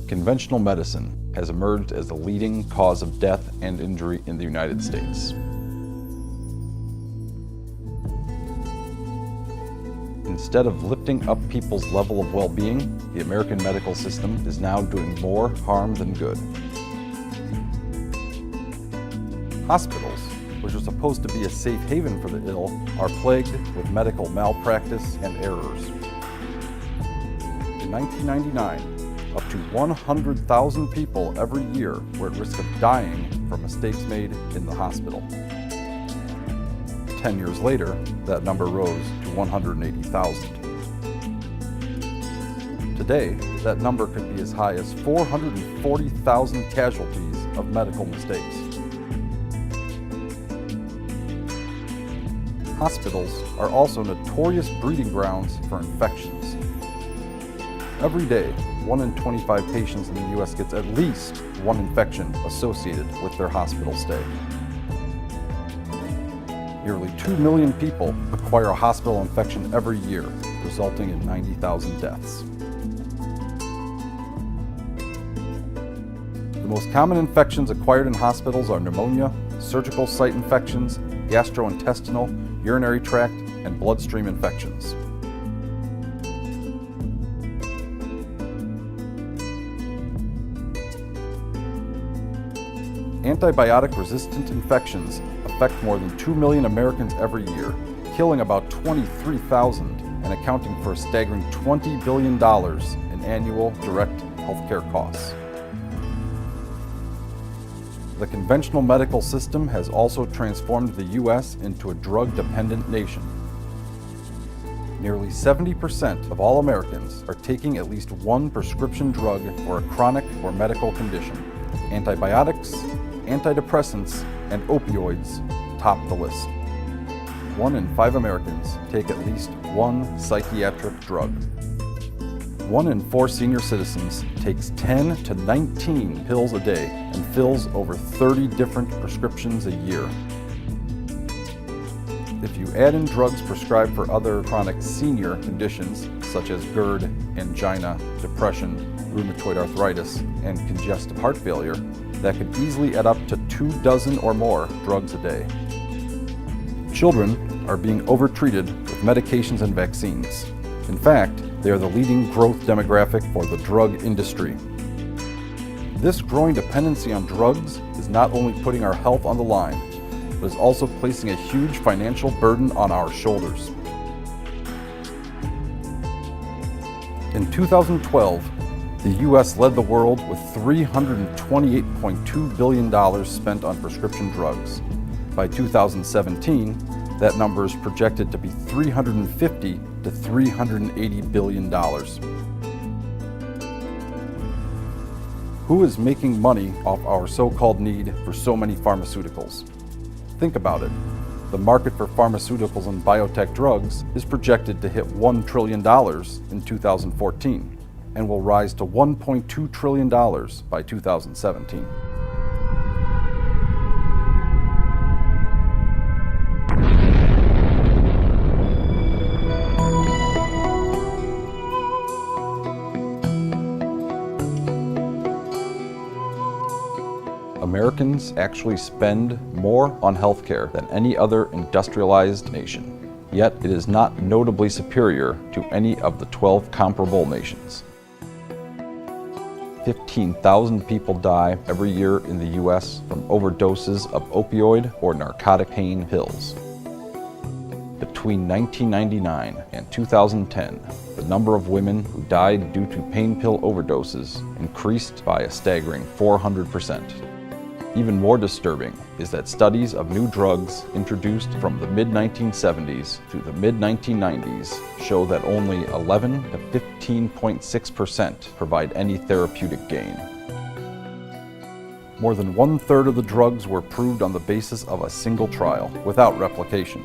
Conventional medicine has emerged as the leading cause of death and injury in the United States. Instead of lifting up people's level of well-being, the American medical system is now doing more harm than good. Hospitals, which are supposed to be a safe haven for the ill, are plagued with medical malpractice and errors. In 1999, up to 100,000 people every year were at risk of dying from mistakes made in the hospital. 10 years later, that number rose to 180,000. Today, that number could be as high as 440,000 casualties of medical mistakes. Hospitals are also notorious breeding grounds for infections. Every day, 1 in 25 patients in the U.S. gets at least one infection associated with their hospital stay. Nearly 2 million people acquire a hospital infection every year, resulting in 90,000 deaths. The most common infections acquired in hospitals are pneumonia, surgical site infections, gastrointestinal, urinary tract, and bloodstream infections. Antibiotic-resistant infections affect more than 2 million Americans every year, killing about 23,000 and accounting for a staggering $20 billion in annual direct healthcare costs. The conventional medical system has also transformed the U.S. into a drug-dependent nation. Nearly 70% of all Americans are taking at least one prescription drug for a chronic or medical condition. Antibiotics, antidepressants, and opioids top the list. 1 in 5 Americans take at least one psychiatric drug. 1 in 4 senior citizens takes 10 to 19 pills a day and fills over 30 different prescriptions a year. If you add in drugs prescribed for other chronic senior conditions such as GERD, angina, depression, rheumatoid arthritis, and congestive heart failure, that could easily add up to 24 or more drugs a day. Children are being overtreated with medications and vaccines. In fact, they are the leading growth demographic for the drug industry. This growing dependency on drugs is not only putting our health on the line, but is also placing a huge financial burden on our shoulders. In 2012, the U.S. led the world with $328.2 billion spent on prescription drugs. By 2017, that number is projected to be $350 to $380 billion. Who is making money off our so-called need for so many pharmaceuticals? Think about it. The market for pharmaceuticals and biotech drugs is projected to hit $1 trillion in 2014 and will rise to $1.2 trillion by 2017. Americans actually spend more on healthcare than any other industrialized nation, yet it is not notably superior to any of the 12 comparable nations. 15,000 people die every year in the U.S. from overdoses of opioid or narcotic pain pills. Between 1999 and 2010, the number of women who died due to pain pill overdoses increased by a staggering 400%. Even more disturbing is that studies of new drugs introduced from the mid-1970s to the mid-1990s show that only 11 to 15.6% provide any therapeutic gain. More than 1/3 of the drugs were approved on the basis of a single trial, without replication.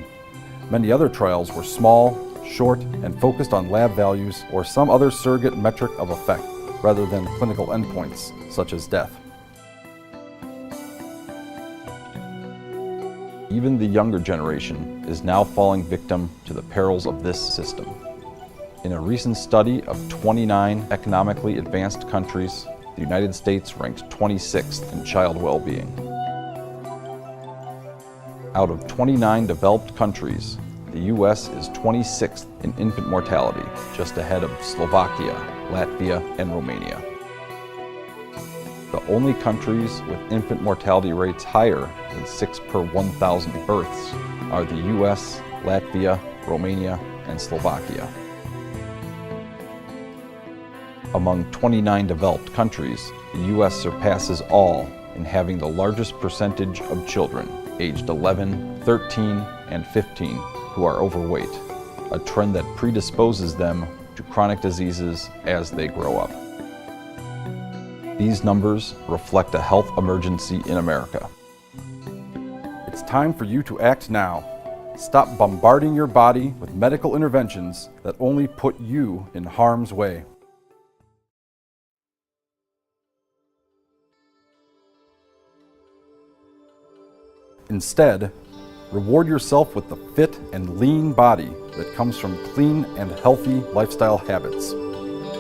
Many other trials were small, short, and focused on lab values or some other surrogate metric of effect, rather than clinical endpoints, such as death. Even the younger generation is now falling victim to the perils of this system. In a recent study of 29 economically advanced countries, the United States ranks 26th in child well-being. Out of 29 developed countries, the U.S. is 26th in infant mortality, just ahead of Slovakia, Latvia, and Romania. The only countries with infant mortality rates higher than 6 per 1,000 births are the U.S., Latvia, Romania, and Slovakia. Among 29 developed countries, the U.S. surpasses all in having the largest percentage of children aged 11, 13, and 15 who are overweight, a trend that predisposes them to chronic diseases as they grow up. These numbers reflect a health emergency in America. It's time for you to act now. Stop bombarding your body with medical interventions that only put you in harm's way. Instead, reward yourself with the fit and lean body that comes from clean and healthy lifestyle habits.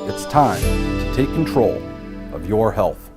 It's time to take control of your health.